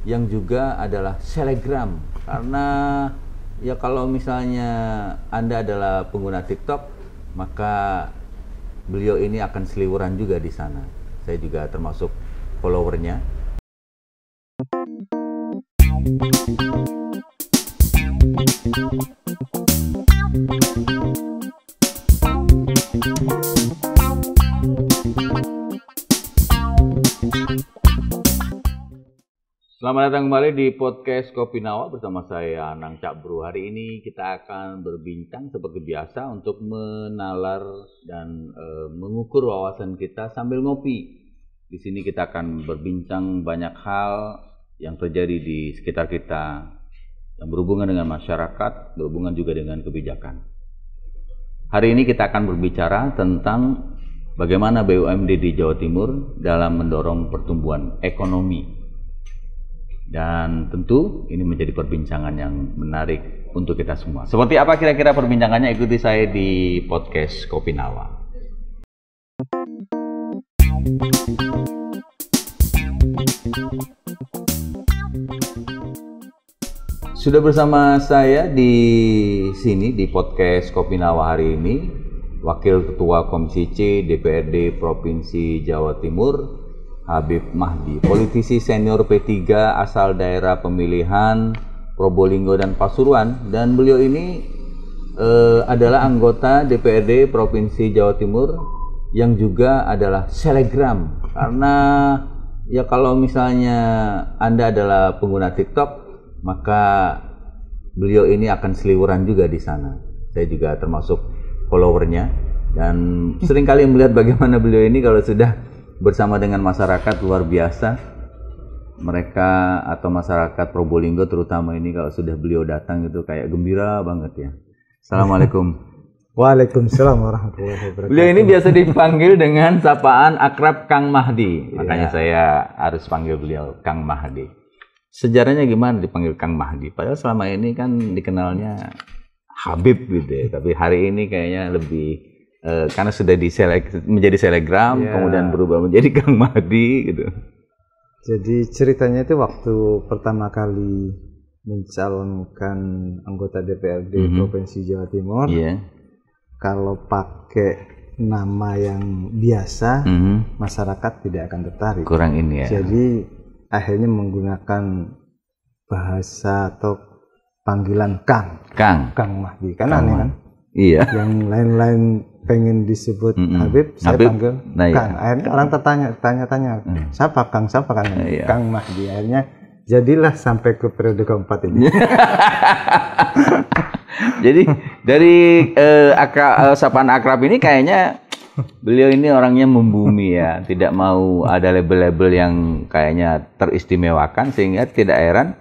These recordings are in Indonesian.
yang juga adalah selebgram. Karena ya kalau misalnya Anda adalah pengguna TikTok, maka beliau ini akan seliweran juga di sana. Saya juga termasuk followernya. Selamat datang kembali di podcast Kopi Nawa bersama saya Anang Cak Bro. Hari ini kita akan berbincang seperti biasa untuk menalar dan mengukur wawasan kita sambil ngopi. Di sini kita akan berbincang banyak hal yang terjadi di sekitar kita yang berhubungan dengan masyarakat, berhubungan juga dengan kebijakan. Hari ini kita akan berbicara tentang bagaimana BUMD di Jawa Timur dalam mendorong pertumbuhan ekonomi. Dan tentu ini menjadi perbincangan yang menarik untuk kita semua. Seperti apa kira-kira perbincangannya? Ikuti saya di podcast Kopi Nawa. Sudah bersama saya di sini di podcast Kopi Nawa hari ini Wakil Ketua Komisi C DPRD Provinsi Jawa Timur Habib Mahdi, politisi senior P3 asal daerah pemilihan Probolinggo dan Pasuruan, dan beliau ini adalah anggota DPRD Provinsi Jawa Timur yang juga adalah selebgram. Karena ya kalau misalnya Anda adalah pengguna TikTok, maka beliau ini akan seliweran juga di sana. Saya juga termasuk followernya dan sering kali melihat bagaimana beliau ini kalau sudah bersama dengan masyarakat luar biasa. Mereka atau masyarakat Probolinggo terutama ini kalau sudah beliau datang itu kayak gembira banget ya. Assalamualaikum. Waalaikumsalam warahmatullahi wabarakatuh. Beliau ini biasa dipanggil dengan sapaan akrab Kang Mahdi. Makanya saya harus panggil beliau Kang Mahdi. Sejarahnya gimana dipanggil Kang Mahdi? Padahal selama ini kan dikenalnya Habib gitu ya. Tapi hari ini kayaknya lebih karena sudah menjadi selebgram, kemudian berubah menjadi Kang Mahdi gitu. Jadi ceritanya itu waktu pertama kali mencalonkan anggota DPRD Provinsi Jawa Timur, kalau pakai nama yang biasa, masyarakat tidak akan tertarik. Kurang ini ya. Jadi akhirnya menggunakan bahasa atau panggilan Kang Mahdi. Kan aneh kan? Iya. Yang lain-lain pengen disebut Habib, saya panggil Kang. Akhirnya orang tanya-tanya, siapa Kang? Kang Mahdi. Akhirnya jadilah sampai ke periode keempat ini. Jadi dari sapaan akrab ini kayaknya beliau ini orangnya membumi ya, tidak mau ada label-label yang kayaknya teristimewakan, sehingga tidak heran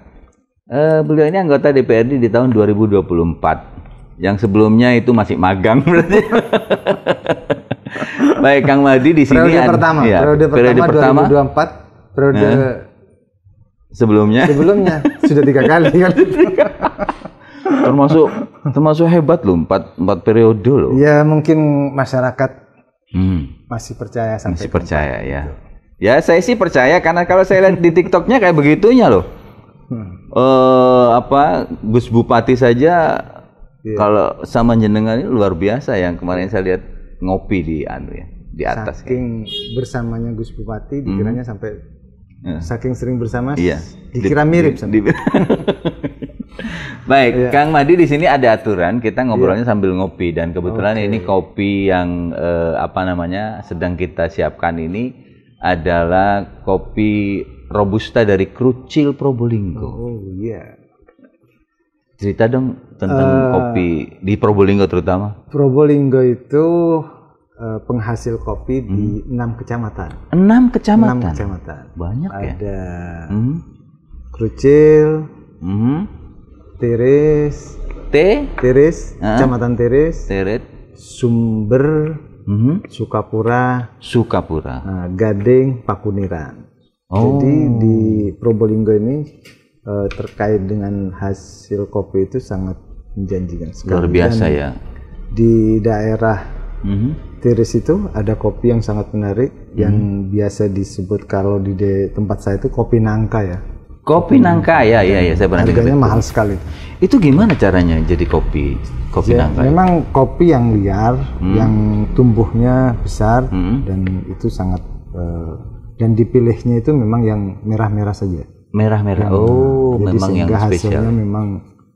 beliau ini anggota DPRD di tahun 2024. Yang sebelumnya itu masih magang berarti. Baik, Kang Mahdi di sini periode pertama 2024, periode sebelumnya sudah 3 kali kan. termasuk hebat loh, 4 periode loh. Ya mungkin masyarakat masih percaya sampai masih percaya ya. Ya saya sih percaya karena kalau saya lihat di TikToknya kayak begitunya loh. Gus Bupati saja kalau sama jenengan ini luar biasa. Yang kemarin saya lihat ngopi di atas. Saking bersamanya Gus Bupati dikiranya sampai saking sering bersama dikira mirip sama. Baik, Kang Mahdi di sini ada aturan, kita ngobrolnya sambil ngopi, dan kebetulan ini kopi yang sedang kita siapkan ini adalah kopi Robusta dari Krucil Probolinggo. Oh iya. Cerita dong tentang kopi di Probolinggo terutama. Probolinggo itu penghasil kopi di 6 kecamatan. 6 kecamatan? 6 kecamatan. Banyak ya? Ada Krucil, Tiris, Kecamatan Tiris, Sumber, Sukapura, Gading, Pakuniran. Jadi di Probolinggo ini terkait dengan hasil kopi itu sangat menjanjikan sekali. Luar biasa ya. Di daerah Tiris itu ada kopi yang sangat menarik yang biasa disebut kalau di tempat saya itu kopi nangka ya. Kopi nangka ya saya pernah dengar. Harganya mahal sekali. Itu gimana caranya jadi kopi nangka? Memang kopi yang liar, yang tumbuhnya besar dan itu sangat dan dipilihnya itu memang yang merah-merah saja. Merah-merah. Memang yang spesial. Hasilnya memang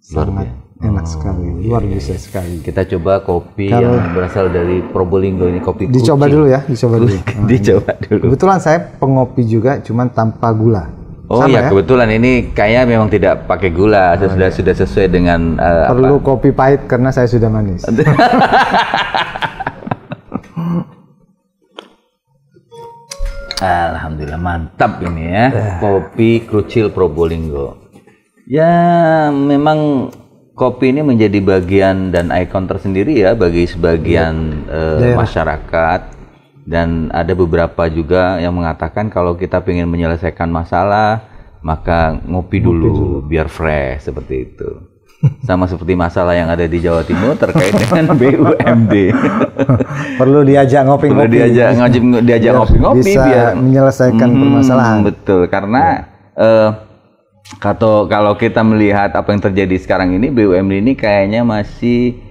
sangat enak sekali, luar biasa sekali. Kita coba kopi yang berasal dari Probolinggo ini, kopi kucing. Dicoba dulu ya, dicoba dulu. Dicoba dulu. Kebetulan saya pengopi juga, cuman tanpa gula. Oh ya, kebetulan ini kayaknya memang tidak pakai gula, sudah sesuai dengan perlu kopi pahit karena saya sudah manis. Alhamdulillah mantap ini ya, kopi Krucil Probolinggo. Ya memang kopi ini menjadi bagian dan ikon tersendiri ya bagi sebagian masyarakat. Dan ada beberapa juga yang mengatakan kalau kita ingin menyelesaikan masalah, maka ngopi dulu biar fresh, seperti itu. Sama seperti masalah yang ada di Jawa Timur terkait dengan BUMD. Perlu diajak ngopi-ngopi. Perlu diajak ngopi-ngopi biar menyelesaikan permasalahan. Betul, karena kalau kita melihat apa yang terjadi sekarang ini, BUMD ini kayaknya masih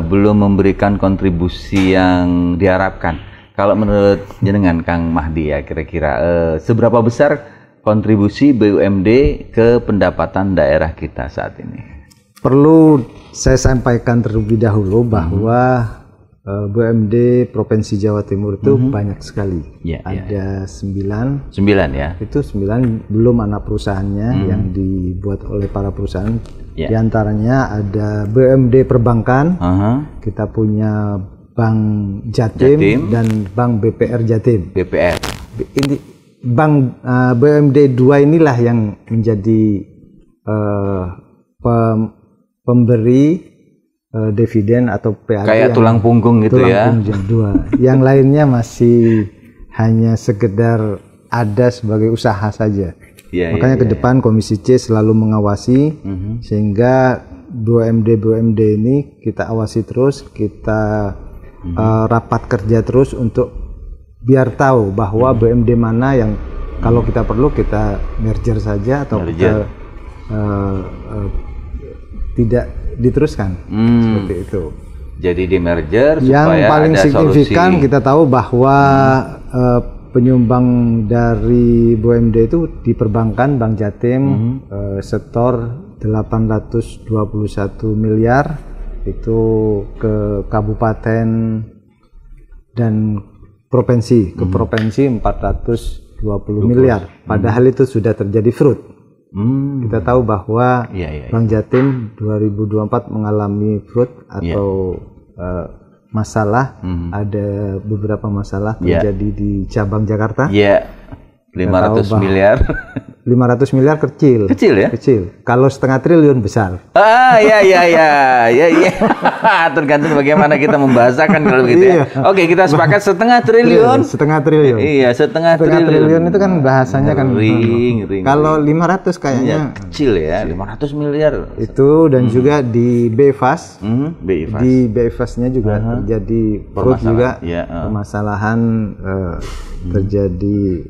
belum memberikan kontribusi yang diharapkan. Kalau menurut jenengan Kang Mahdi ya, kira-kira seberapa besar kontribusi BUMD ke pendapatan daerah kita saat ini? Perlu saya sampaikan terlebih dahulu bahwa BUMD Provinsi Jawa Timur itu banyak sekali. Ada 9 ya. Itu 9 belum anak perusahaannya yang dibuat oleh para perusahaan. Di antaranya ada BUMD Perbankan, kita punya Bank Jatim dan Bank BPR Jatim. Ini Bank BUMD 2 inilah yang menjadi pemberi dividen atau PAD. Kayak tulang punggung gitu ya. Yang lainnya masih hanya sekedar ada sebagai usaha saja. Makanya ke depan Komisi C selalu mengawasi sehingga BUMD ini kita awasi terus, kita rapat kerja terus untuk biar tahu bahwa BUMD mana yang kalau kita perlu kita merger saja atau kita tidak diteruskan seperti itu. Jadi di merger yang supaya paling ada signifikan solusi. Kita tahu bahwa penyumbang dari BUMD itu di perbankan Bank Jatim setor 821 miliar itu ke kabupaten dan provinsi, ke provinsi 420 miliar. Padahal itu sudah terjadi fraud. Kita tahu bahwa Bank Jatim 2024 mengalami fraud atau masalah, ada beberapa masalah terjadi di cabang Jakarta. 500 miliar. 500 miliar kecil. Kecil ya? Kecil. Kalau setengah triliun besar. Tergantung bagaimana kita membahasakan kalau begitu ya. Oke, kita sepakat setengah triliun. Setengah triliun. Iya, setengah triliun itu kan bahasanya kan ring. Kalau 500 kayaknya kecil ya, 500 miliar. Itu dan juga di BIFAS. Di BIFAS-nya juga terjadi fraud juga. Permasalahan terjadi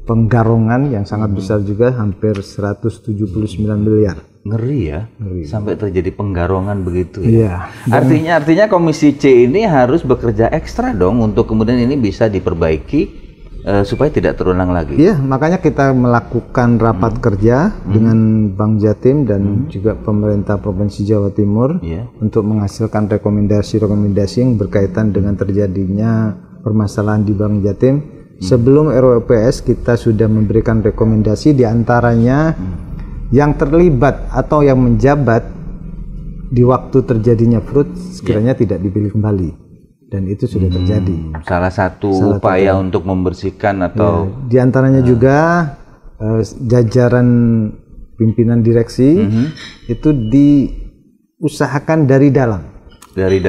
penggarongan yang sangat besar juga, hampir 179 miliar. Ngeri ya, sampai terjadi penggarongan begitu ya. Artinya Komisi C ini harus bekerja ekstra dong untuk kemudian ini bisa diperbaiki supaya tidak terulang lagi. Iya, makanya kita melakukan rapat kerja dengan Bank Jatim dan juga pemerintah Provinsi Jawa Timur untuk menghasilkan rekomendasi-rekomendasi yang berkaitan dengan terjadinya permasalahan di Bank Jatim. Sebelum RUPS kita sudah memberikan rekomendasi, diantaranya yang terlibat atau yang menjabat di waktu terjadinya fraud sekiranya tidak dipilih kembali, dan itu sudah terjadi. Salah satu upaya untuk membersihkan atau diantaranya juga jajaran pimpinan direksi itu diusahakan dari dalam. Dari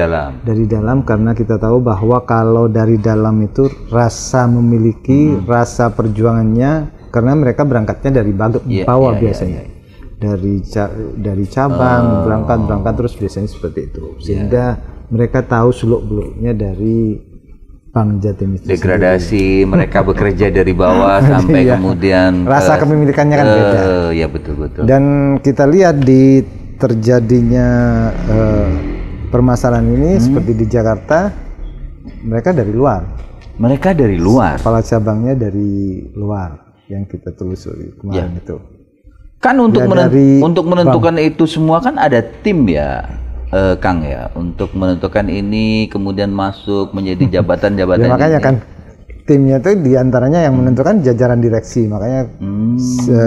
dalam karena kita tahu bahwa kalau dari dalam itu rasa memiliki rasa perjuangannya, karena mereka berangkatnya dari bawah biasanya. Dari cabang berangkat terus biasanya seperti itu, sehingga mereka tahu seluk beluknya dari Bank Jatim itu degradasi sendiri. Mereka bekerja dari bawah sampai kemudian rasa kepemilikannya kan beda. Ya betul. Dan kita lihat di terjadinya permasalahan ini seperti di Jakarta, mereka dari luar. Mereka dari luar. Kepala cabangnya dari luar yang kita telusuri kemarin itu. Kan untuk menentukan itu semua kan ada tim ya. Kang ya, untuk menentukan ini kemudian masuk menjadi jabatan-jabatan ya, makanya ini. Kan timnya itu diantaranya yang menentukan jajaran direksi, makanya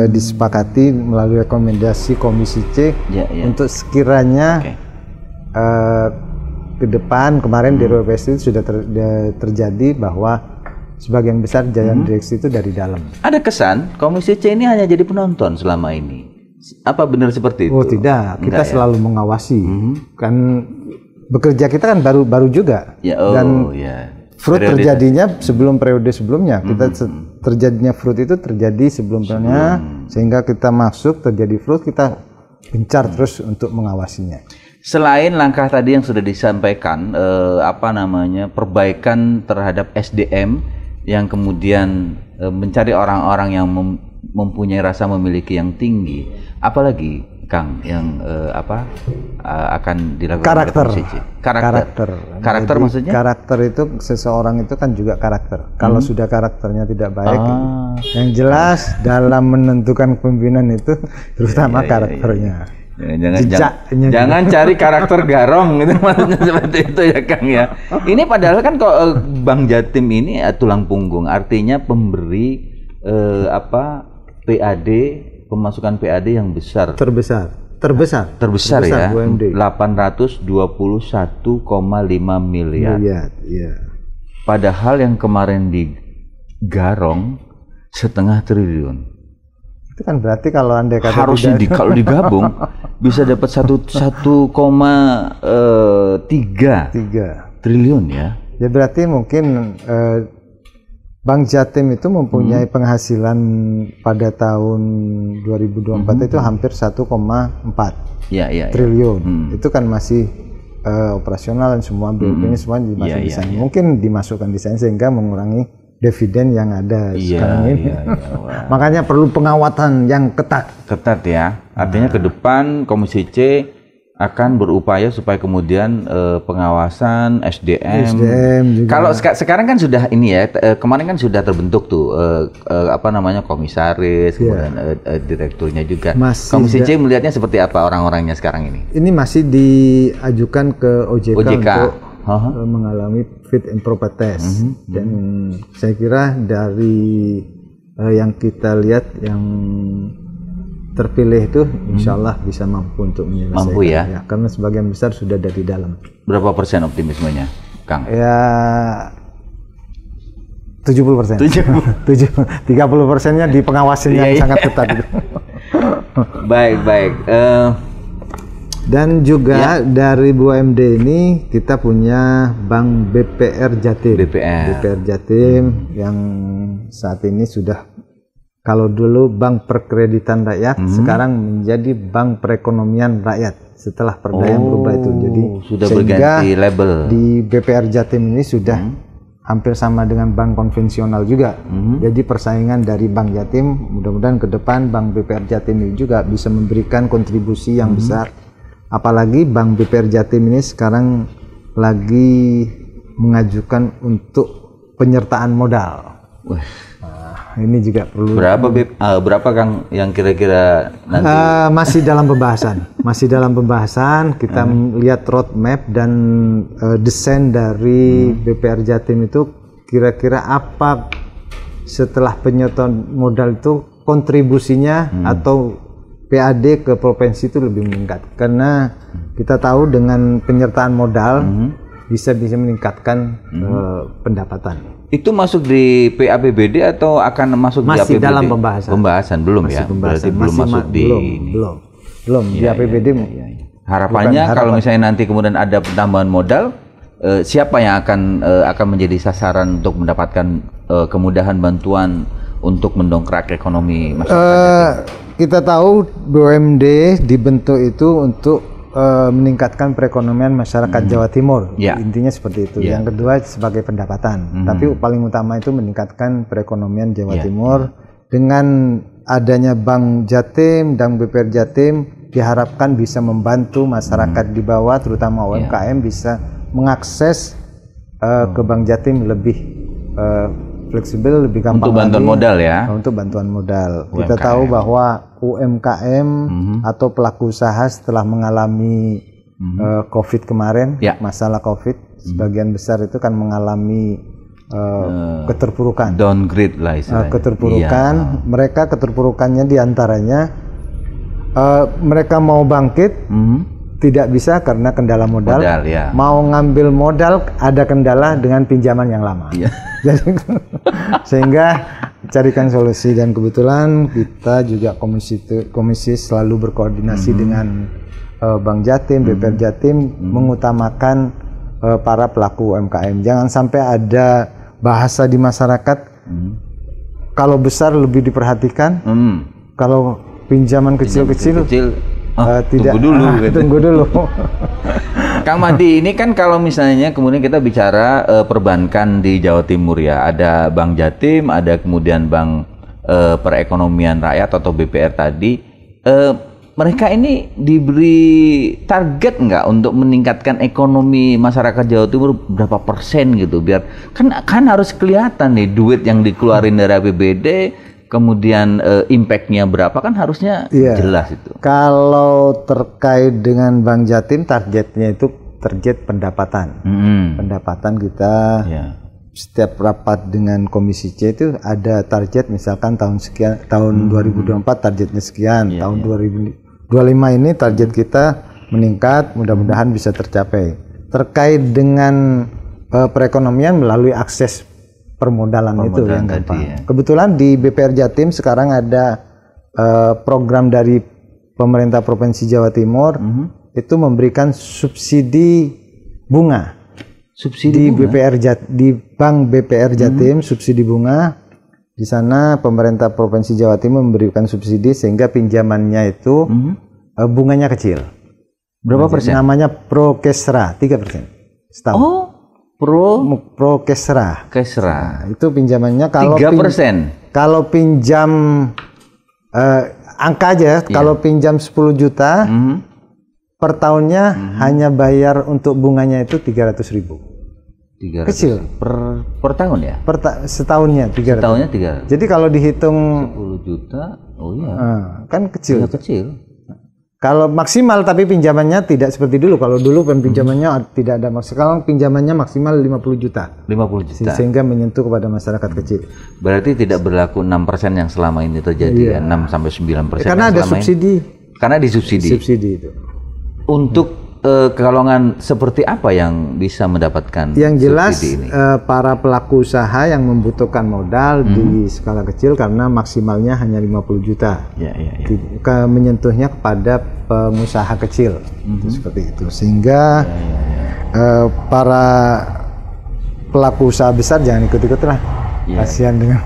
disepakati melalui rekomendasi Komisi C untuk sekiranya ke depan kemarin di RWPS itu sudah terjadi bahwa sebagian besar jajaran direksi itu dari dalam. Ada kesan Komisi C ini hanya jadi penonton selama ini. Apa benar seperti itu? Oh tidak, kita selalu mengawasi. Kan bekerja kita kan baru juga. Dan fraud terjadinya sebelum periode sebelumnya. Kita terjadinya fraud itu terjadi sebelumnya, sehingga kita masuk terjadi fraud, kita gencar terus untuk mengawasinya. Selain langkah tadi yang sudah disampaikan, perbaikan terhadap SDM yang kemudian mencari orang-orang yang mempunyai rasa memiliki yang tinggi, apalagi Kang yang akan dilakukan karakter maksudnya? Karakter itu seseorang itu kan juga karakter. Kalau sudah karakternya tidak baik, yang jelas dalam menentukan pimpinan itu terutama karakternya. Jangan cari karakter garong gitu maksudnya seperti itu ya Kang ya. Ini padahal kan kok Bank Jatim ini tulang punggung, artinya pemberi PAD, pemasukan PAD yang terbesar ya, UMD. 821,5 miliar. Padahal yang kemarin digarong 1,5 triliun. Itu kan berarti kalau Anda kata harusnya kalau digabung bisa dapat 1,3 triliun ya. Ya berarti mungkin Bank Jatim itu mempunyai penghasilan pada tahun 2024 itu hampir 1,4 triliun. Itu kan masih operasional dan semua BUP-nya semua dimasukkan di sana. Mungkin dimasukkan di sana sehingga mengurangi dividen yang ada sekarang ini. Makanya perlu pengawasan yang ketat. Ketat ya. Artinya ke depan Komisi C akan berupaya supaya kemudian pengawasan SDM juga. Kalau sekarang kan sudah ini ya, kemarin kan sudah terbentuk tuh komisaris, kemudian direkturnya juga. Komisi C melihatnya seperti apa orang-orangnya sekarang ini? Ini masih diajukan ke OJK. Untuk mengalami fit and proper test. Dan saya kira dari yang kita lihat yang terpilih itu insya Allah bisa mampu untuk menyelesaikan. Mampu ya? Karena sebagian besar sudah dari dalam. Berapa persen optimismenya, Kang? Ya 70%. 30%-nya di pengawasan yang sangat ketat itu. Baik. Dan juga dari BUMD ini kita punya Bank BPR Jatim. BPR Jatim yang saat ini sudah, kalau dulu Bank Perkreditan Rakyat, sekarang menjadi Bank Perekonomian Rakyat setelah perda yang berubah itu. Jadi sudah berganti label. Di BPR Jatim ini sudah hampir sama dengan bank konvensional juga. Jadi persaingan dari Bank Jatim, mudah-mudahan ke depan Bank BPR Jatim ini juga bisa memberikan kontribusi yang besar. Apalagi Bank BPR Jatim ini sekarang lagi mengajukan untuk penyertaan modal. Ini juga perlu. Berapa Kang yang kira-kira nanti? Masih dalam pembahasan. Kita lihat roadmap dan desain dari BPR Jatim itu kira-kira apa setelah penyertaan modal itu kontribusinya atau PAD ke provinsi itu lebih meningkat. Karena kita tahu dengan penyertaan modal bisa meningkatkan pendapatan. Itu masuk di PAPBD atau akan masuk di APBD? Masih dalam pembahasan. Belum ya? Berarti belum masuk di belum di APBD. Harapannya kalau misalnya nanti kemudian ada penambahan modal, siapa yang akan menjadi sasaran untuk mendapatkan kemudahan bantuan untuk mendongkrak ekonomi masyarakat? Kita tahu BUMD dibentuk itu untuk meningkatkan perekonomian masyarakat Jawa Timur. Intinya seperti itu. Yang kedua sebagai pendapatan. Tapi paling utama itu meningkatkan perekonomian Jawa Timur. Dengan adanya Bank Jatim dan BPR Jatim diharapkan bisa membantu masyarakat di bawah, terutama UMKM bisa mengakses ke Bank Jatim lebih fleksibel, lebih gampang untuk bantuan modal ya. Untuk bantuan modal. Kita tahu bahwa UMKM atau pelaku usaha setelah mengalami COVID kemarin, masalah COVID, sebagian besar itu kan mengalami keterpurukan. Downgrade lah istilahnya. Keterpurukan. Mereka keterpurukannya diantaranya mereka mau bangkit, tidak bisa karena kendala modal. Mau ngambil modal ada kendala dengan pinjaman yang lama. Jadi sehingga carikan solusi, dan kebetulan kita juga komisi selalu berkoordinasi dengan Bank Jatim, BPR Jatim mengutamakan para pelaku UMKM. Jangan sampai ada bahasa di masyarakat kalau besar lebih diperhatikan, kalau pinjaman kecil-kecil tidak, tunggu dulu. Kang Mahdi, ini kan kalau misalnya kemudian kita bicara perbankan di Jawa Timur ya, ada Bank Jatim, ada kemudian Bank Perekonomian Rakyat atau BPR tadi. Mereka ini diberi target nggak untuk meningkatkan ekonomi masyarakat Jawa Timur berapa persen gitu, biar kan harus kelihatan nih duit yang dikeluarin dari APBD, kemudian impact-nya berapa, kan harusnya jelas itu. Kalau terkait dengan Bank Jatim, targetnya itu target pendapatan. Pendapatan kita setiap rapat dengan Komisi C itu ada target, misalkan tahun sekian, tahun 2024 targetnya sekian, tahun 2025 ini target kita meningkat, mudah-mudahan bisa tercapai. Terkait dengan perekonomian melalui akses permodalan itu yang gampang. Kebetulan di BPR Jatim sekarang ada program dari pemerintah Provinsi Jawa Timur itu memberikan subsidi bunga. Subsidi bunga? Di Bank BPR Jatim subsidi bunga. Di sana pemerintah Provinsi Jawa Timur memberikan subsidi sehingga pinjamannya itu bunganya kecil. Berapa persen? Namanya Prokesra, 3% setahun. Prokesra. Kesra. Itu pinjamannya kalau 3%. Kalau pinjam angka aja, kalau pinjam 10 juta per tahunnya hanya bayar untuk bunganya itu 300.000. Kecil per tahun ya? Setahunnya 300. Setahunnya 300. Jadi kalau dihitung 10 juta, kan kecil. Kecil. Kalau maksimal, tapi pinjamannya tidak seperti dulu. Kalau dulu kan pinjamannya tidak ada maksimal. Sekarang pinjamannya maksimal 50 juta. 50 juta. Sehingga menyentuh kepada masyarakat kecil. Berarti tidak berlaku 6% yang selama ini terjadi ya, 6 sampai 9%. Karena ada subsidi. Karena disubsidi. Subsidi itu. Untuk golongan seperti apa yang bisa mendapatkan yang jelas subsidi ini? Para pelaku usaha yang membutuhkan modal di skala kecil karena maksimalnya hanya 50 juta. Menyentuhnya kepada pengusaha kecil. Seperti itu. Sehingga para pelaku usaha besar jangan ikut-ikut lah. Kasihan dengan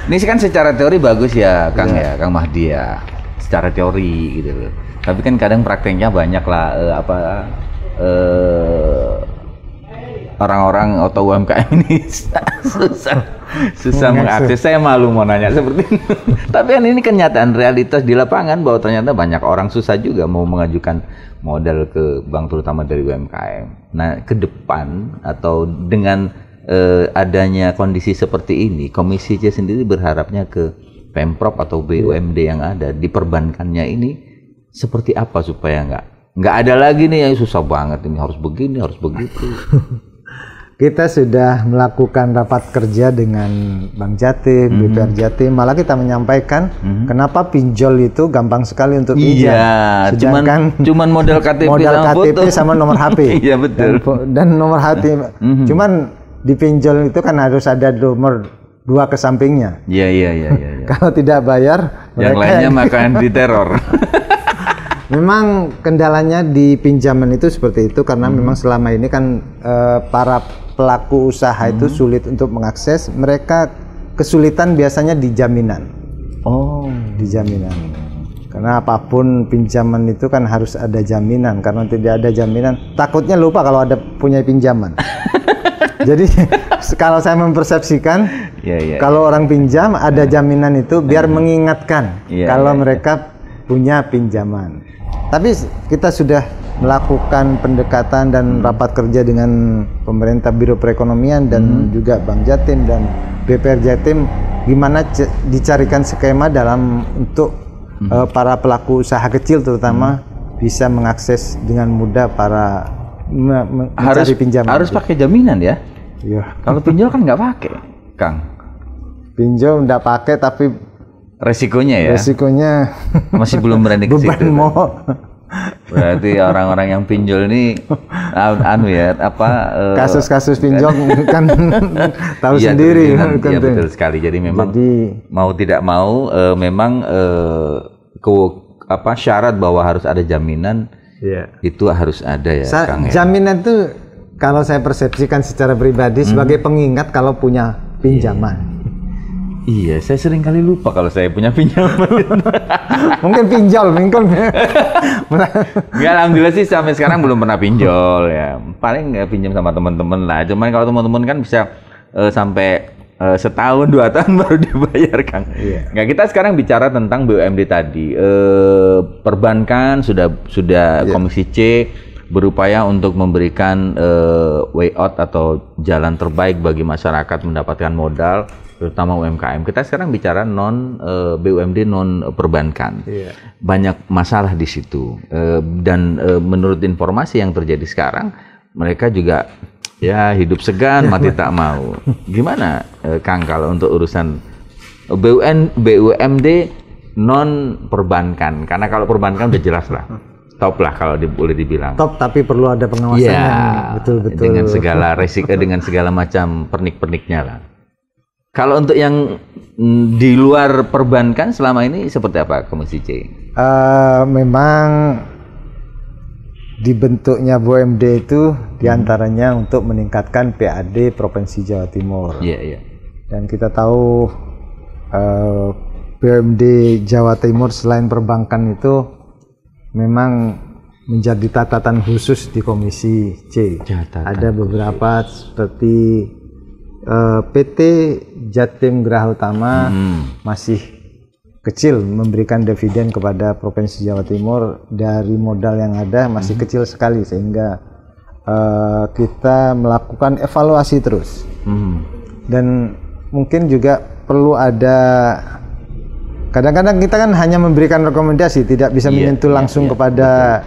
ini kan secara teori bagus ya Kang ya, Kang Mahdi ya. Secara teori gitu loh. Tapi kan kadang prakteknya banyak lah orang-orang atau UMKM ini susah mengakses. Saya malu mau nanya seperti itu. Tapi kan ini kenyataan realitas di lapangan bahwa ternyata banyak orang susah juga mau mengajukan modal ke bank, terutama dari UMKM. Nah, ke depan atau dengan adanya kondisi seperti ini, Komisi C sendiri berharapnya ke Pemprov atau BUMD yang ada di perbankannya ini seperti apa supaya nggak ada lagi nih yang susah banget, ini harus begini, harus begitu. Kita sudah melakukan rapat kerja dengan Bank Jatim, BPR Jatim, malah kita menyampaikan kenapa pinjol itu gampang sekali untuk pinjam. Cuman modal KTP, sama nomor HP. Iya betul. Dan nomor HP. Cuman di pinjol itu kan harus ada nomor 2 ke sampingnya. Iya. Kalau tidak bayar, yang lainnya makan diteror. Memang kendalanya di pinjaman itu seperti itu karena memang selama ini kan para pelaku usaha itu sulit untuk mengakses. Mereka kesulitan biasanya di jaminan. Di jaminan. Karena apapun pinjaman itu kan harus ada jaminan. Karena tidak ada jaminan, takutnya lupa kalau ada punya pinjaman. Jadi kalau saya mempersepsikan, kalau orang pinjam ada jaminan itu biar mengingatkan kalau mereka punya pinjaman. Tapi kita sudah melakukan pendekatan dan rapat kerja dengan pemerintah, Biro Perekonomian dan juga Bank Jatim dan BPR Jatim, gimana dicarikan skema dalam untuk para pelaku usaha kecil terutama bisa mengakses dengan mudah para mencari pinjaman. Harus pakai jaminan ya? Iya. Kalau pinjol kan nggak pakai, Kang. Pinjol nggak pakai tapi resikonya ya? Resikonya masih belum berani ke situ. Beban mau. Berarti orang-orang yang pinjol ini kasus-kasus pinjol kan tahu sendiri kan. Iya betul sekali. Jadi memang mau tidak mau memang syarat bahwa harus ada jaminan itu harus ada ya, Kang. Jaminan itu kalau saya persepsikan secara pribadi sebagai pengingat kalau punya pinjaman. Iya, saya sering kali lupa kalau saya punya pinjaman. Mungkin pinjol, Ya, alhamdulillah sih sampai sekarang belum pernah pinjol ya. Paling pinjam sama teman-teman lah. Cuman kalau teman-teman kan bisa sampai setahun 2 tahun baru dibayar, Kang. Nah, kita sekarang bicara tentang BUMD tadi. Perbankan sudah Komisi C berupaya untuk memberikan way out atau jalan terbaik bagi masyarakat mendapatkan modal, terutama UMKM. Kita sekarang bicara BUMD non perbankan. Banyak masalah di situ. Dan menurut informasi yang terjadi sekarang, mereka juga ya hidup segan, mati tak mau. Gimana, Kang, kalau untuk urusan BUMD non perbankan? Karena kalau perbankan udah jelas lah. Top lah kalau boleh dibilang. Top, tapi perlu ada pengawasannya. Ya, betul-betul. Dengan segala resiko, dengan segala macam pernik-perniknya lah. Kalau untuk yang di luar perbankan selama ini seperti apa, Komisi C? Memang dibentuknya BUMD itu diantaranya untuk meningkatkan PAD Provinsi Jawa Timur. Dan kita tahu BUMD Jawa Timur selain perbankan itu memang menjadi catatan khusus di Komisi C. Ada beberapa seperti PT Jatim Geraha Utama masih kecil memberikan dividen kepada Provinsi Jawa Timur dari modal yang ada masih kecil sekali, sehingga kita melakukan evaluasi terus. Dan mungkin juga perlu ada, kadang-kadang kita kan hanya memberikan rekomendasi, tidak bisa menyentuh langsung kepada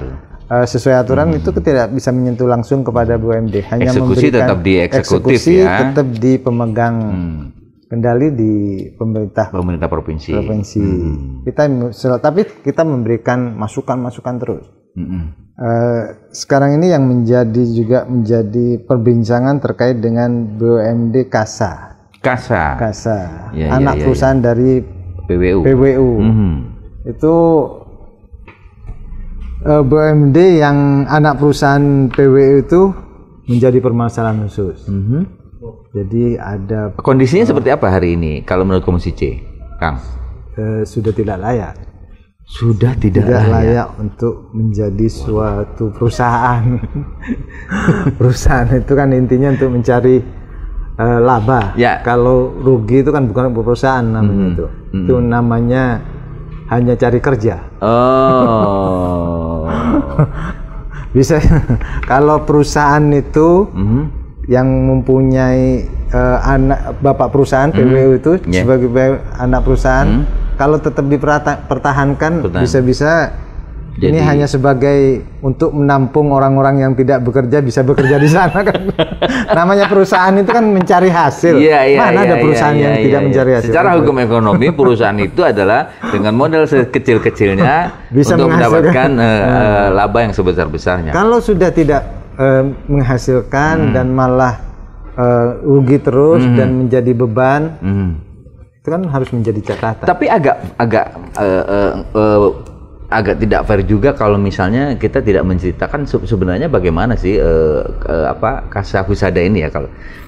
sesuai aturan itu tidak bisa menyentuh langsung kepada BUMD. Hanya eksekusi memberikan tetap di eksekutif ya. Tetap di pemegang kendali di pemerintah provinsi. Tapi kita memberikan masukan-masukan terus. Sekarang ini yang menjadi perbincangan terkait dengan BUMD Kasa. Anak perusahaan dari PWU. Itu BUMD yang anak perusahaan PWU itu menjadi permasalahan khusus. Jadi ada kondisinya seperti apa hari ini kalau menurut Komisi C, Kang? Sudah tidak layak. Sudah tidak layak untuk menjadi suatu perusahaan. Perusahaan itu kan intinya untuk mencari laba. Kalau rugi itu kan bukan perusahaan namanya itu. Itu namanya hanya cari kerja. Bisa. Kalau perusahaan itu yang mempunyai bapak perusahaan PWU itu sebagai anak perusahaan, kalau tetap dipertahankan bisa-bisa ini hanya sebagai untuk menampung orang-orang yang tidak bekerja bisa bekerja di sana kan. Namanya perusahaan itu kan mencari hasil. Mana ada perusahaan yang tidak mencari hasil? Secara hukum ekonomi perusahaan itu adalah dengan modal sekecil-kecilnya bisa untuk mendapatkan laba yang sebesar-besarnya. Kalau sudah tidak menghasilkan dan malah rugi terus dan menjadi beban, itu kan harus menjadi catatan. Tapi agak tidak fair juga kalau misalnya kita tidak menceritakan sebenarnya bagaimana sih Kasa Husada ini ya,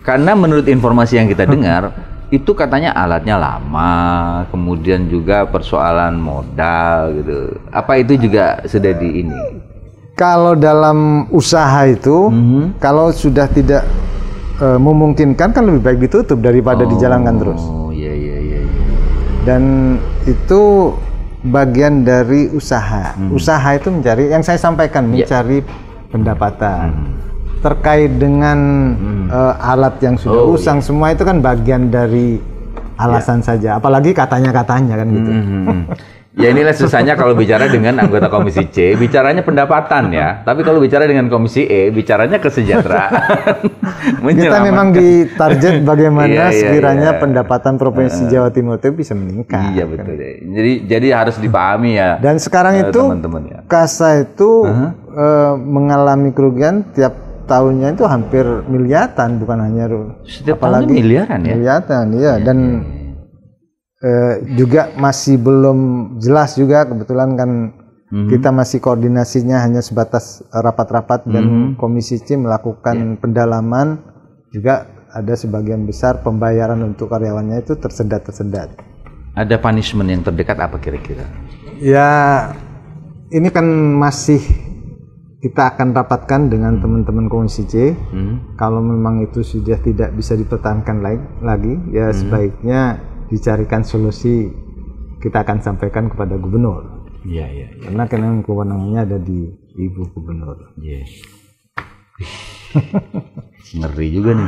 karena menurut informasi yang kita dengar itu katanya alatnya lama, kemudian juga persoalan modal gitu. Apa itu juga sudah di ini? Kalau dalam usaha itu, kalau sudah tidak memungkinkan kan lebih baik ditutup daripada dijalankan terus. Oh iya. Dan itu bagian dari usaha. Usaha itu mencari, yang saya sampaikan, mencari pendapatan. Terkait dengan alat yang sudah usang, semua itu kan bagian dari alasan saja. Apalagi katanya-katanya kan gitu. Ya inilah susahnya kalau bicara dengan anggota Komisi C, bicaranya pendapatan ya. Tapi kalau bicara dengan Komisi E, bicaranya kesejahteraan. Kita memang ditarget bagaimana sekiranya pendapatan Provinsi Jawa Timur itu bisa meningkat. Iya betul. Jadi harus dipahami ya. Dan sekarang itu teman-teman ya. Kasa itu mengalami kerugian tiap tahunnya itu hampir miliaran, bukan hanya setiap tahunnya miliaran ya. Miliaran, iya. Dan juga masih belum jelas juga, kebetulan kan kita masih koordinasinya hanya sebatas rapat-rapat dan Komisi C melakukan pendalaman, juga ada sebagian besar pembayaran untuk karyawannya itu tersendat. Ada punishment yang terdekat apa kira-kira? Ya ini kan masih kita akan rapatkan dengan teman-teman Komisi C. Kalau memang itu sudah tidak bisa dipertahankan lagi, ya sebaiknya dicarikan solusi. Kita akan sampaikan kepada gubernur. Iya. Karena kewenangannya ada di Ibu Gubernur. Iya. Ngeri juga nih.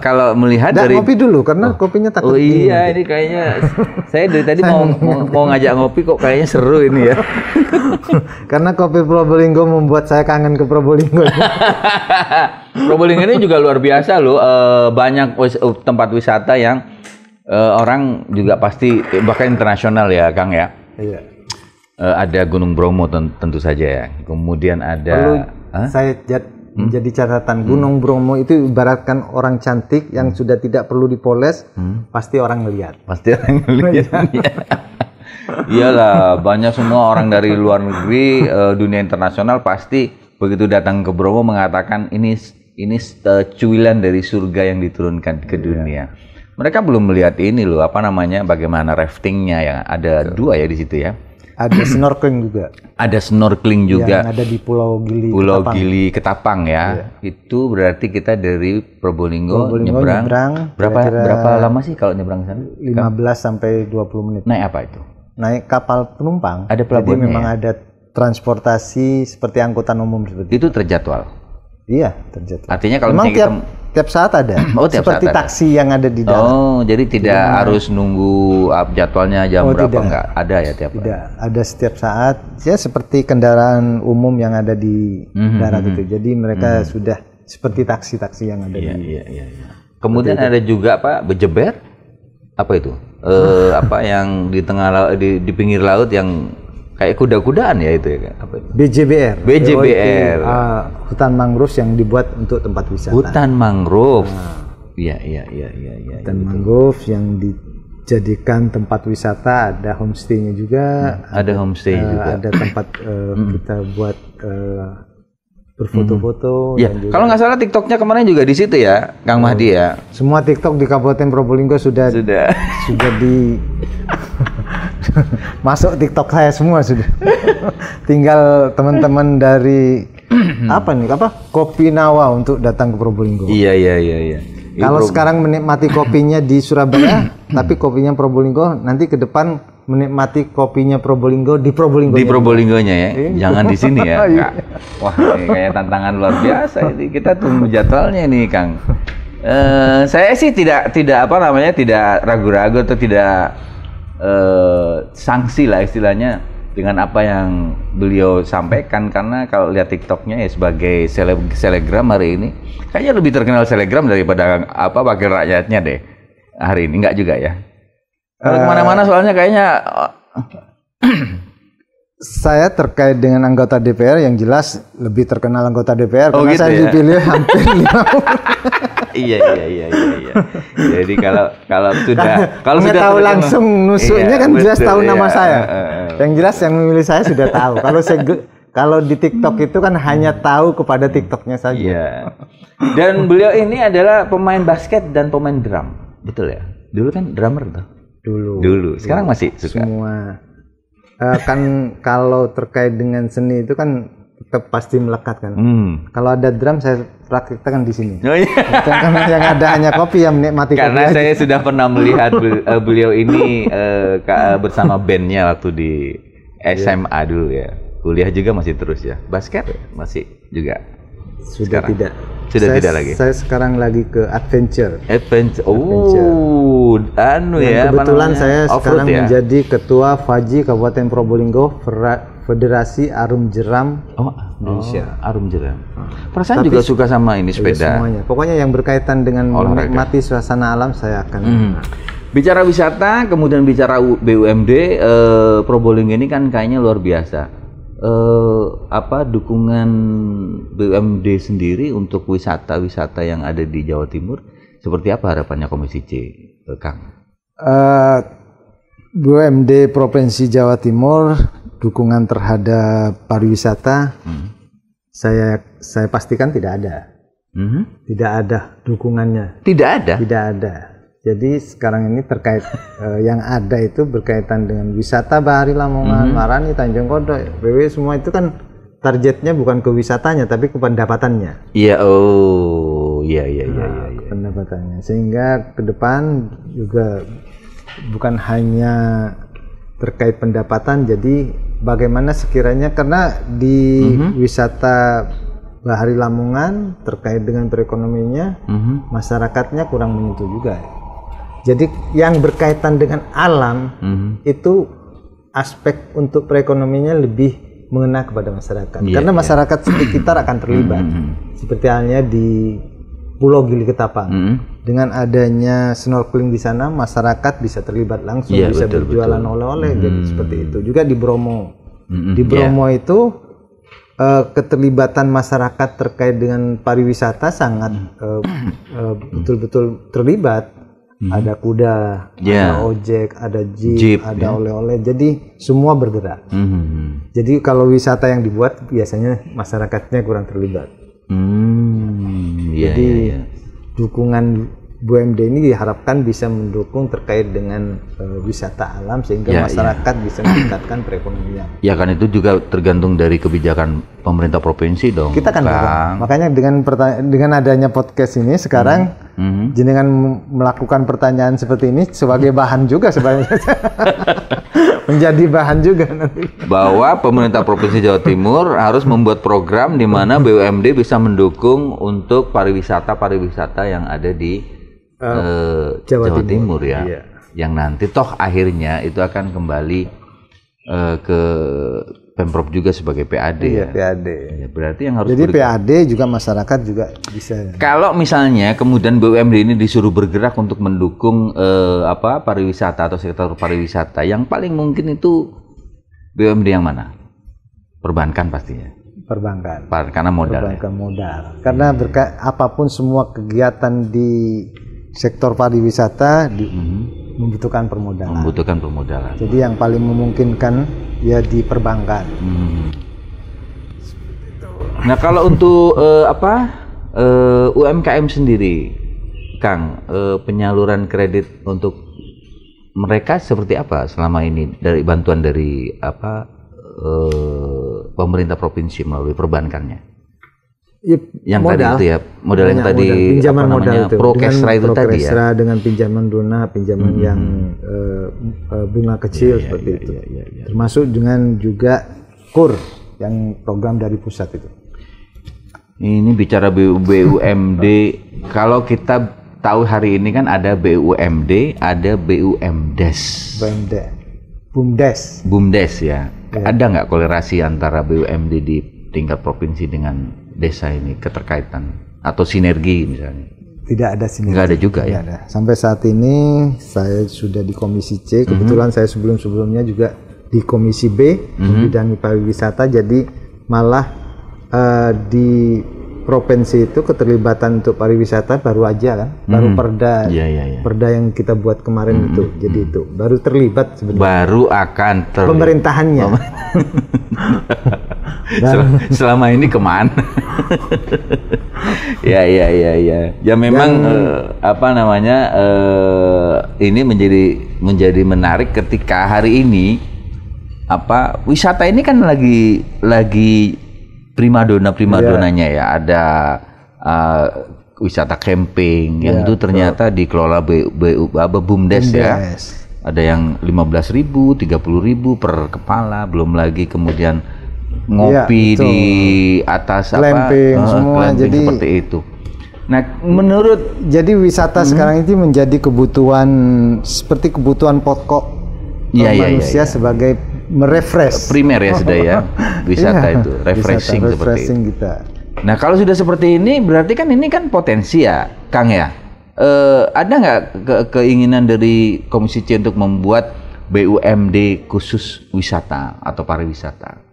Kalau melihat dari ngopi dulu karena kopinya takut. Oh iya, ini kayaknya saya dari tadi mau ngajak ngopi kok kayaknya seru ini ya. Karena kopi Probolinggo membuat saya kangen ke Probolinggo. Probolinggo ini juga luar biasa loh. Banyak tempat wisata yang orang juga pasti bahkan internasional ya, Kang ya. Iya. Ada Gunung Bromo tentu saja ya. Kemudian ada saya menjadi catatan, Gunung Bromo itu ibaratkan orang cantik yang sudah tidak perlu dipoles, pasti orang ngelihat. Pasti orang ngelihat. Iyalah, banyak semua orang dari luar negeri, dunia internasional pasti begitu datang ke Bromo mengatakan ini cuilan dari surga yang diturunkan ke dunia. Mereka belum melihat ini loh, bagaimana raftingnya yang ada 2 ya di situ ya. Ada snorkeling juga. Ada snorkeling juga. Yang ada di Pulau Gili. Pulau Gili Ketapang ya. Itu berarti kita dari Probolinggo nyebrang. Berapa lama sih kalau nyebrang sana? 15 sampai 20 menit. Naik apa itu? Naik kapal penumpang. Ada pelabuhan. Jadi memang ada transportasi seperti angkutan umum seperti itu. Terjadwal. Iya, terjadwal. Artinya kalau memang tiap saat ada. Seperti taksi yang ada di darat. Oh, jadi tidak harus nunggu jadwalnya jam berapa enggak? Ada ya tiap Tidak, ada setiap saat. Ya seperti kendaraan umum yang ada di darat itu. Jadi mereka sudah seperti taksi-taksi yang ada di. Iya. Kemudian ada juga Pak bejeber. Apa itu? Apa yang di tengah laut, di pinggir laut yang kayak kuda-kudaan ya itu ya? Apa itu? BJBR. Hutan mangrove yang dibuat untuk tempat wisata. Hutan mangrove. Iya. Hutan mangrove yang dijadikan tempat wisata, ada homestay-nya juga. Ada homestay juga. Ada tempat kita buat berfoto-foto. Ya, kalau nggak salah TikToknya kemarin juga di situ ya, Kang Mahdi ya. Semua TikTok di Kabupaten Probolinggo sudah di masuk TikTok saya semua sudah. Tinggal teman-teman dari Kopi Nawa untuk datang ke Probolinggo. Iya. Kalau sekarang menikmati kopinya di Surabaya, tapi kopinya Probolinggo, nanti ke depan menikmati kopinya Probolinggo di Probolinggo. Di Probolinggonya ya, jangan di sini ya. Kak. Wah, ini kayak tantangan luar biasa ini. Kita tunggu jadwalnya nih, Kang. Saya sih tidak ragu-ragu atau tidak sanksi lah istilahnya dengan apa yang beliau sampaikan, karena kalau lihat TikToknya ya sebagai selebgram hari ini kayaknya lebih terkenal selebgram daripada wakil rakyatnya deh hari ini. Enggak juga ya, kalau kemana-mana soalnya kayaknya saya terkait dengan anggota DPR yang jelas lebih terkenal anggota DPR karena gitu saya dipilih hampir 5 Iya. Jadi kalau sudah tahu langsung nusuknya kan jelas tahu nama saya. Yang jelas yang memilih saya sudah tahu. Kalau di TikTok itu kan hanya tahu kepada TikToknya saja. Iya. Dan beliau ini adalah pemain basket dan pemain drum, betul ya? Dulu kan drummer tuh. Dulu. Sekarang masih suka. Semua. Kan kalau terkait dengan seni itu kan tetap pasti melekat kan. Kalau ada drum saya praktekkan di sini. Oh, iya. Karena yang ada hanya kopi yang menikmati. Karena kopi saya aja. sudah pernah melihat beliau ini bersama bandnya waktu di SMA dulu ya. Kuliah juga masih terus ya. Basket masih juga. Sudah sekarang. tidak. Sudah tidak lagi. Saya sekarang lagi ke adventure. Ya. Kebetulan saya sekarang menjadi ketua FAJI Kabupaten Probolinggo Federasi Arum Jeram Indonesia. Arum Jeram. Perasaan juga suka sama ini sepeda. Semuanya. Pokoknya yang berkaitan dengan menikmati suasana alam saya akan. Bicara wisata, kemudian bicara BUMD, Probolinggo ini kan kayaknya luar biasa. Dukungan BUMD sendiri untuk wisata-wisata yang ada di Jawa Timur seperti apa harapannya Komisi C, Kang? BUMD Provinsi Jawa Timur dukungan terhadap pariwisata saya pastikan tidak ada. Tidak ada dukungannya. Tidak ada. Tidak ada. Jadi sekarang ini terkait yang ada itu berkaitan dengan wisata Bahari Lamongan, Marani, Tanjung Kodok, BW semua itu kan targetnya bukan ke wisatanya tapi ke pendapatannya. Iya, iya. Pendapatannya. Sehingga ke depan juga bukan hanya terkait pendapatan, jadi bagaimana sekiranya karena di wisata Bahari Lamongan terkait dengan perekonomiannya masyarakatnya kurang menyentuh juga. Jadi yang berkaitan dengan alam itu aspek untuk perekonomiannya lebih mengena kepada masyarakat. Karena masyarakat sekitar akan terlibat. Seperti halnya di Pulau Gili Ketapang. Dengan adanya snorkeling di sana, masyarakat bisa terlibat langsung, bisa berjualan oleh-oleh. Jadi seperti itu. Juga di Bromo. Di Bromo itu keterlibatan masyarakat terkait dengan pariwisata sangat betul-betul terlibat. Ada kuda, ada ojek, ada jeep, ada oleh-oleh. Jadi semua bergerak. Jadi kalau wisata yang dibuat biasanya masyarakatnya kurang terlibat. Jadi dukungan BUMD ini diharapkan bisa mendukung terkait dengan wisata alam sehingga masyarakat bisa meningkatkan perekonomian. Ya kan itu juga tergantung dari kebijakan pemerintah provinsi dong. Kita kan makanya dengan adanya podcast ini sekarang jenengan melakukan pertanyaan seperti ini sebagai bahan juga sebenarnya. Menjadi bahan juga nanti. Bahwa pemerintah Provinsi Jawa Timur harus membuat program di mana BUMD bisa mendukung untuk pariwisata yang ada di Jawa Timur ya. Iya. Yang nanti toh akhirnya itu akan kembali ke Pemprov juga sebagai PAD. Iya, PAD. Ya, berarti yang harus PAD juga masyarakat juga bisa. Kalau misalnya kemudian BUMD ini disuruh bergerak untuk mendukung pariwisata atau sektor pariwisata, yang paling mungkin itu BUMD yang mana? Perbankan pastinya. Perbankan. Karena modal. Perbankan modal. Karena apapun semua kegiatan di sektor pariwisata membutuhkan permodalan. Membutuhkan permodalan. Jadi yang paling memungkinkan ya di perbankan. Nah kalau untuk UMKM sendiri, Kang, penyaluran kredit untuk mereka seperti apa selama ini dari bantuan dari pemerintah provinsi melalui perbankannya? Yang modal, tadi itu ya, modal yang tadi pinjaman modal itu Prokesra itu tadi ya. Dengan pinjaman lunak, pinjaman yang bunga kecil seperti itu. Termasuk dengan juga KUR yang program dari pusat itu. Ini bicara BUMD, kalau kita tahu hari ini kan ada BUMD, ada BUMDes. BUMDes ya. Ada nggak kolerasi antara BUMD di tingkat provinsi dengan desa ini, keterkaitan atau sinergi misalnya? Tidak ada sinergi. Nggak ada juga ya? Ada. Sampai saat ini saya sudah di Komisi C, kebetulan saya sebelumnya juga di Komisi B, membidangi pariwisata, jadi malah di provinsi itu keterlibatan untuk pariwisata baru aja kan, baru perda yang kita buat kemarin itu, jadi itu baru terlibat sebenarnya. Baru akan pemerintahannya. Selama ini kemana? Ya. Ya memang ini menjadi menarik ketika hari ini wisata ini kan lagi primadonanya ya. Ada wisata camping yang itu ternyata dikelola BUMDes ya. Ada yang 15.000, 30.000 per kepala, belum lagi kemudian ngopi di atas glamping, semua glamping jadi seperti itu. Nah, menurut jadi wisata sekarang itu menjadi kebutuhan seperti kebutuhan pokok manusia sebagai merefresh. Primer ya sudah ya. Wisata itu refreshing seperti itu. Kita. Nah, kalau sudah seperti ini berarti kan ini kan potensi ya, Kang ya. Ada nggak keinginan dari Komisi C untuk membuat BUMD khusus wisata atau pariwisata?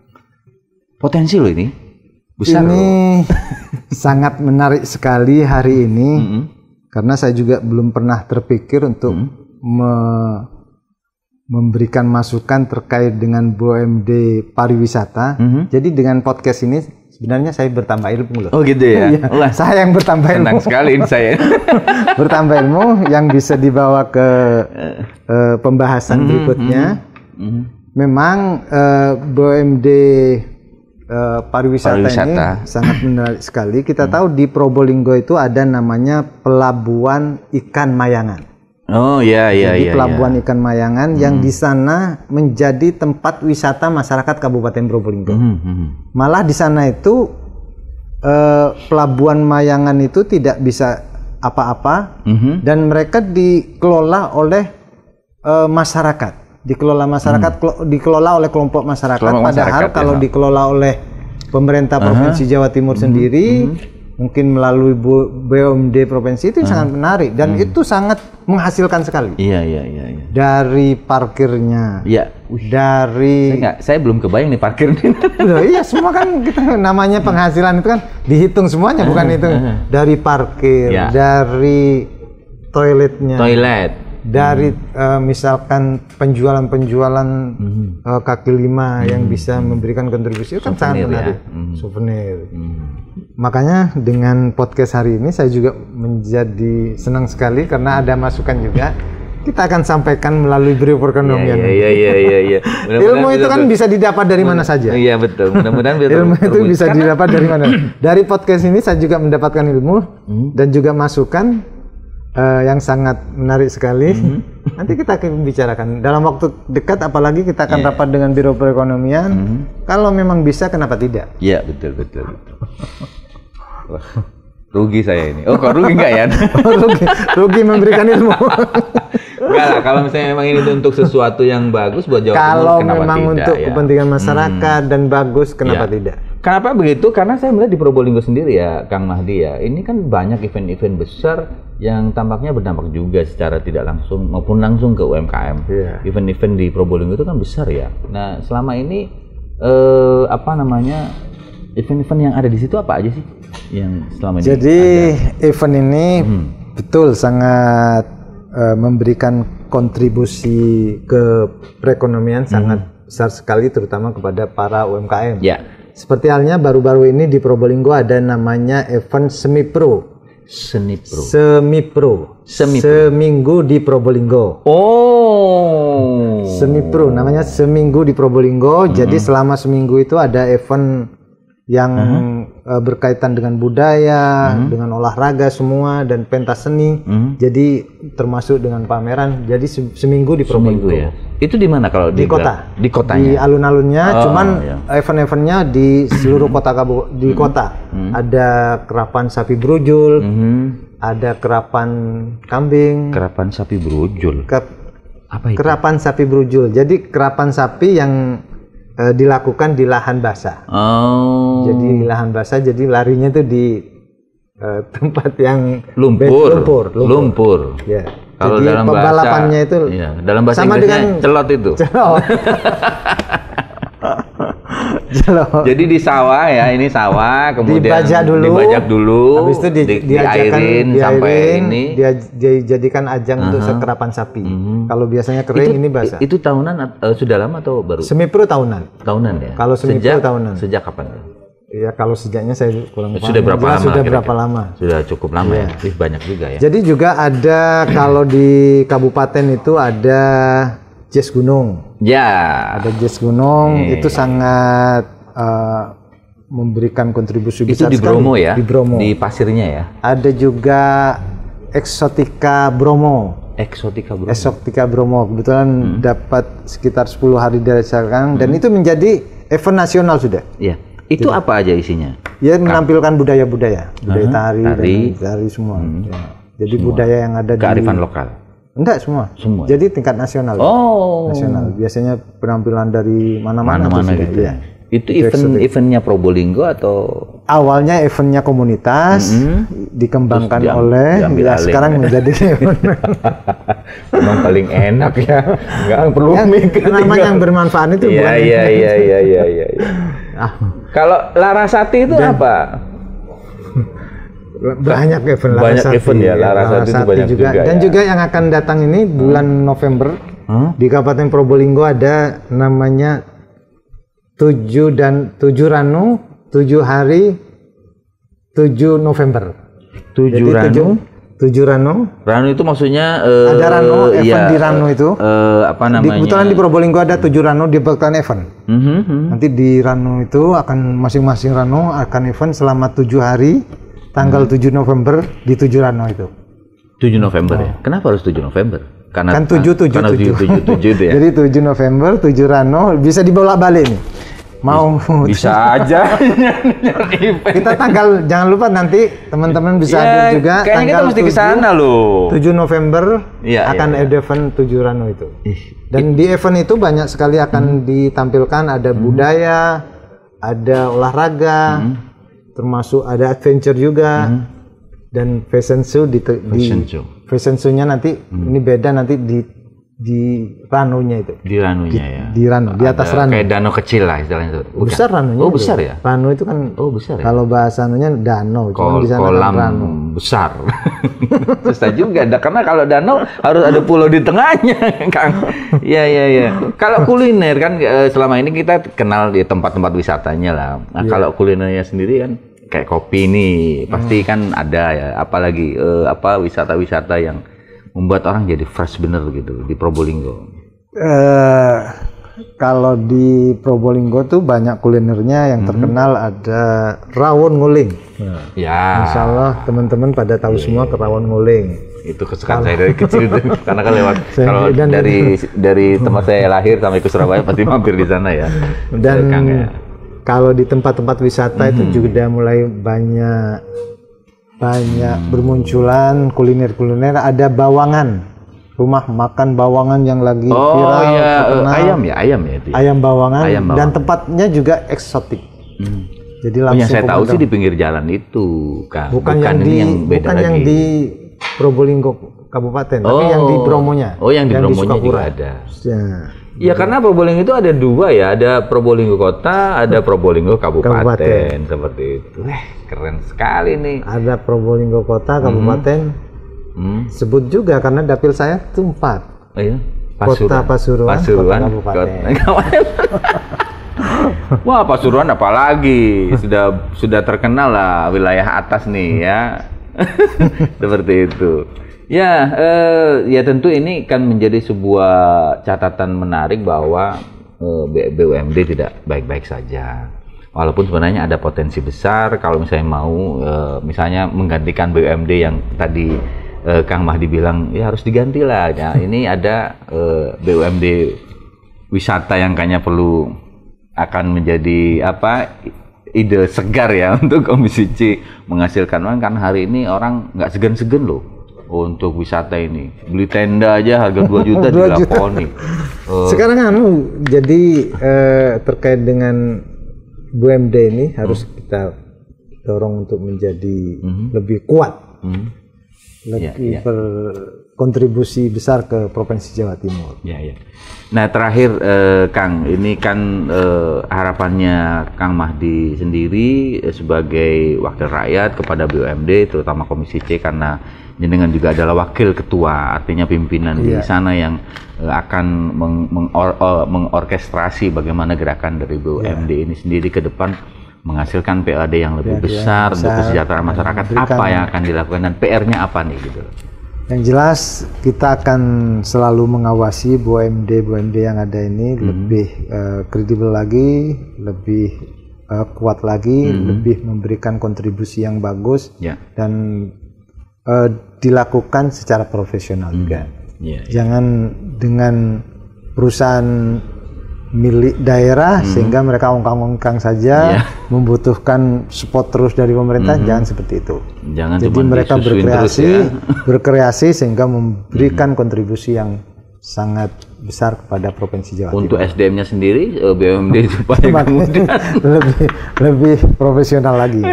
Potensi loh ini besar. Ini sangat menarik sekali hari ini karena saya juga belum pernah terpikir untuk memberikan masukan terkait dengan BUMD pariwisata. Jadi dengan podcast ini sebenarnya saya bertambah ilmu loh. Oh gitu ya? Saya yang bertambah ilmu. Senang sekali ini saya. Bertambah ilmu yang bisa dibawa ke pembahasan berikutnya. Memang BUMD pariwisata ini sangat menarik sekali. Kita tahu di Probolinggo itu ada namanya Pelabuhan Ikan Mayangan. Oh iya. Pelabuhan Ikan Mayangan yang di sana menjadi tempat wisata masyarakat Kabupaten Probolinggo. Malah di sana itu Pelabuhan Mayangan itu tidak bisa apa-apa dan mereka dikelola oleh masyarakat. Dikelola oleh kelompok masyarakat. Padahal kalau dikelola oleh pemerintah Provinsi Jawa Timur sendiri, mungkin melalui BUMD provinsi itu sangat menarik dan itu sangat menghasilkan sekali. Iya. Dari parkirnya. Iya. Dari saya belum kebayang nih parkir nih. Iya, semua kan kita namanya penghasilan itu kan dihitung semuanya, bukan itu. Dari parkir, dari toiletnya. Dari misalkan penjualan kaki lima yang bisa memberikan kontribusi itu kan sangat menarik. Souvenir. Makanya dengan podcast hari ini saya juga menjadi senang sekali karena ada masukan juga. Kita akan sampaikan melalui Biro Perekonomian. Iya. Ilmu itu kan bisa didapat dari mana saja. Iya betul. Mudah-mudahan ilmu itu bisa didapat dari mana. Dari podcast ini saya juga mendapatkan ilmu dan juga masukan yang sangat menarik sekali. Nanti kita akan bicarakan dalam waktu dekat, apalagi kita akan rapat dengan Biro Perekonomian. Kalau memang bisa, kenapa tidak? Iya betul. Wah, rugi saya ini. Oh, kok rugi enggak ya? rugi memberikan ilmu. Enggak lah, kalau misalnya memang ini untuk sesuatu yang bagus buat Jawa Timur, kalau kenapa memang tidak, untuk kepentingan masyarakat dan bagus, kenapa tidak? Kenapa begitu? Karena saya melihat di Probolinggo sendiri ya, Kang Mahdi ya, ini kan banyak event-event besar yang tampaknya berdampak juga secara tidak langsung maupun langsung ke UMKM. Event-event di Probolinggo itu kan besar ya. Nah, selama ini event-event yang ada di situ apa aja sih yang selama ini? Jadi event ini betul sangat memberikan kontribusi ke perekonomian sangat besar sekali, terutama kepada para UMKM. Seperti halnya baru-baru ini di Probolinggo ada namanya event Semipro. Seminggu di Probolinggo. Semipro namanya, seminggu di Probolinggo. Jadi selama seminggu itu ada event yang berkaitan dengan budaya, dengan olahraga semua dan pentas seni. Jadi termasuk dengan pameran. Jadi seminggu di Probolinggo. Ya. Itu di mana kalau di kota? Di kotanya. Di alun-alunnya, cuman event-eventnya di seluruh kota. Ada kerapan sapi brujul, ada kerapan kambing. Kerapan sapi brujul. Apa itu? Kerapan sapi brujul. Jadi kerapan sapi yang dilakukan di lahan basah. Jadi lahan basah, jadi larinya itu di tempat yang lumpur. Ya. Kalau jadi dalam pembalapannya bahasa, itu dalam bahasa sama Inggrisnya dengan celot itu. Jadi di sawah ya, ini sawah, kemudian dibajak dulu, habis itu diairin sampai ini. Dia dijadikan ajang untuk sekerapan sapi. Kalau biasanya kering, ini basah. Itu tahunan sudah lama atau baru? Semipro tahunan. Tahunan ya. Kalau semipro tahunan. Sejak kapan? Ya kalau sejaknya saya kurang paham. Sudah berapa lama? Sudah berapa lama? Sudah cukup lama ya. Banyak juga ya. Jadi juga ada kalau di kabupaten itu ada jazz gunung. Ya. Ada jazz gunung itu sangat memberikan kontribusi besar. Itu di Bromo sekali. ya? Di Bromo. Di pasirnya ya. Ada juga Eksotika Bromo. Eksotika Bromo. Kebetulan dapat sekitar 10 hari dirasakan dan itu menjadi event nasional sudah. Iya. Itu apa aja isinya? Ya menampilkan budaya-budaya, budaya tari semua. Ya. Jadi semua. Budaya yang ada kearifan lokal. Enggak semua. Jadi tingkat nasional. Nasional. Biasanya penampilan dari mana-mana gitu ya. Itu eventnya Probolinggo atau awalnya eventnya komunitas dikembangkan oleh sekarang menjadi memang paling enak ya, nggak perlu mikir. Namanya yang bermanfaat itu bukan. Iya. Kalau Larasati itu apa? Banyak event ya, Larasati itu banyak juga. Dan juga yang akan datang ini bulan November di Kabupaten Probolinggo ada namanya 7 Ranu 7 hari 7 November. 7 Ranu. Ranu itu maksudnya ada Ranu event di Ranu itu. Apa namanya? Kebetulan di Probolinggo ada 7 Ranu dibuatkan event. Nanti di Ranu itu akan masing-masing Ranu akan event selama 7 hari tanggal 7 November di 7 Ranu itu. 7 November ya. Kenapa harus 7 November? Karena kan 7 itu ya. Jadi 7 November 7 Ranu bisa dibolak-balik nih. Mau bisa aja. Kita tanggal jangan lupa nanti teman-teman bisa hadir juga. Kayaknya kita mesti ke sana loh. 7 November akan ada event 7 Ranu itu. Dan di event itu banyak sekali akan ditampilkan ada budaya, ada olahraga, termasuk ada adventure juga. Dan fashion show fashion show-nya nanti ini beda nanti di Ranunya itu. Di Ranunya ya. Di Ranu, di atas Ranu. Kayak danau kecil lah istilahnya itu. Besar Ranunya. Oh, besar ya? Ranu itu kan besar ya. Kalau bahasanya danau, cuma di sana kolam kan Ranu. Besar. Susah juga karena kalau danau harus ada pulau di tengahnya, Kang. Iya. Kalau kuliner kan selama ini kita kenal di tempat-tempat wisatanya lah. Nah, kalau kulinernya sendiri kan kayak kopi nih pasti kan ada ya, apalagi wisata-wisata yang membuat orang jadi fresh bener gitu di Probolinggo. Kalau di Probolinggo tuh banyak kulinernya yang terkenal ada rawon nguling. Ya. Insya Allah teman-teman pada tahu semua ke rawon nguling. Itu kesukaan saya dari kecil tuh, karena kan lewat kalau dari tempat saya lahir sampai ke Surabaya pasti mampir di sana ya. Dan kalau di tempat-tempat wisata itu juga mulai banyak bermunculan kuliner-kuliner. Ada Bawangan, rumah makan Bawangan yang lagi viral. Ayam ya itu. Ayam Bawangan. Dan tempatnya juga eksotik. Jadi langsung yang saya tahu sih di pinggir jalan itu, Kang. Bukan yang di Probolinggo Kabupaten, tapi yang di Bromonya. Oh, yang di Bromonya juga ada. Ya karena Probolinggo itu ada dua ya, ada Probolinggo Kota, ada Probolinggo Kabupaten. Seperti itu. Keren sekali nih. Ada Probolinggo Kota, Kabupaten. Sebut juga karena dapil saya itu 4. Oh iya. Kota Pasuruan, Kota Kabupaten. Wah, Pasuruan apalagi sudah terkenal lah wilayah atas nih ya. Seperti itu. Ya tentu ini kan menjadi sebuah catatan menarik bahwa BUMD tidak baik-baik saja. Walaupun sebenarnya ada potensi besar kalau misalnya mau misalnya menggantikan BUMD yang tadi Kang Mahdi bilang ya harus diganti lah. Ya, ini ada BUMD wisata yang kayaknya perlu akan menjadi ide segar ya untuk Komisi C menghasilkan uang, karena hari ini orang nggak segan-segan loh untuk wisata ini. Beli tenda aja harga 2 juta dilakoni. Sekarang jadi terkait dengan BUMD ini harus kita dorong untuk menjadi lebih kuat. lebih berkontribusi besar ke Provinsi Jawa Timur. Nah terakhir Kang, ini kan harapannya Kang Mahdi sendiri sebagai wakil rakyat kepada BUMD, terutama Komisi C, karena jenengan juga adalah wakil ketua, artinya pimpinan di sana yang akan mengorkestrasi bagaimana gerakan dari BUMD ini sendiri ke depan menghasilkan PAD yang lebih besar untuk kesejahteraan masyarakat. Apa yang akan dilakukan dan PR-nya apa nih gitu? Yang jelas kita akan selalu mengawasi BUMD yang ada ini lebih kredibel lagi, lebih kuat lagi, lebih memberikan kontribusi yang bagus dan dilakukan secara profesional juga. Jangan dengan perusahaan milik daerah sehingga mereka ongkang-ongkang saja, membutuhkan support terus dari pemerintah, jangan seperti itu. Jadi mereka berkreasi sehingga memberikan kontribusi yang sangat besar kepada Provinsi Jawa Timur. Untuk SDM-nya sendiri, BUMD supaya lebih profesional lagi.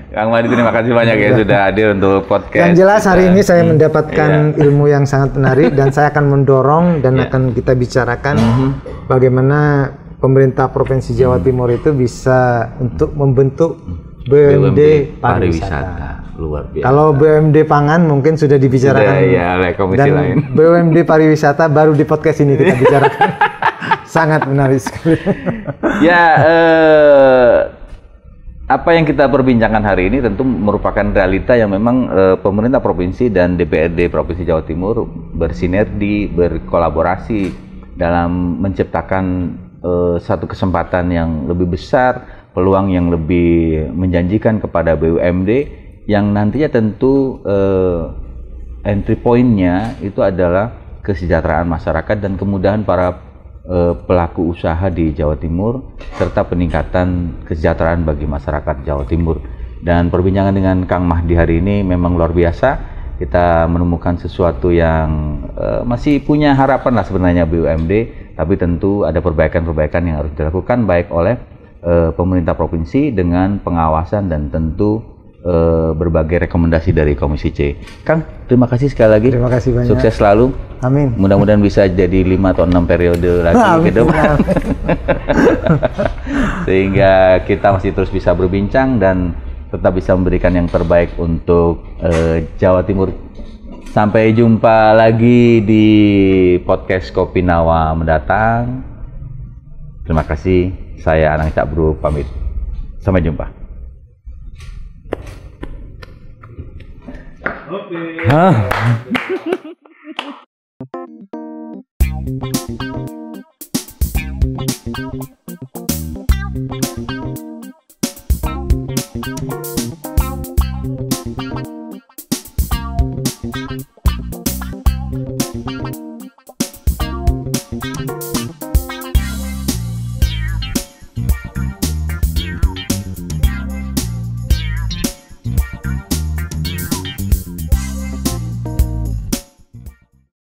Kang Mahdi, terima kasih banyak ya sudah hadir untuk podcast. Yang jelas hari ini saya mendapatkan ilmu yang sangat menarik dan saya akan mendorong dan akan kita bicarakan bagaimana pemerintah Provinsi Jawa Timur itu bisa untuk membentuk BUMD pariwisata. Luar biasa. Kalau BUMD pangan mungkin sudah dibicarakan komisi lain. BUMD pariwisata baru di podcast ini kita bicarakan. Sangat menarik sekali. Apa yang kita perbincangkan hari ini tentu merupakan realita yang memang pemerintah provinsi dan DPRD Provinsi Jawa Timur bersinergi, berkolaborasi dalam menciptakan satu kesempatan yang lebih besar, peluang yang lebih menjanjikan kepada BUMD yang nantinya tentu entry point-nya itu adalah kesejahteraan masyarakat dan kemudahan para pelaku usaha di Jawa Timur serta peningkatan kesejahteraan bagi masyarakat Jawa Timur. Dan perbincangan dengan Kang Mahdi hari ini memang luar biasa. Kita menemukan sesuatu yang masih punya harapan lah sebenarnya BUMD, tapi tentu ada perbaikan-perbaikan yang harus dilakukan baik oleh pemerintah provinsi dengan pengawasan dan tentu berbagai rekomendasi dari Komisi C. Kang, terima kasih sekali lagi. Terima kasih banyak. Sukses selalu. Amin. Mudah-mudahan bisa jadi 5 atau 6 periode lagi ke depan. Sehingga kita masih terus bisa berbincang dan tetap bisa memberikan yang terbaik untuk Jawa Timur. Sampai jumpa lagi di podcast Kopi Nawa mendatang. Terima kasih. Saya Anang Cakbro pamit. Sampai jumpa. Okay.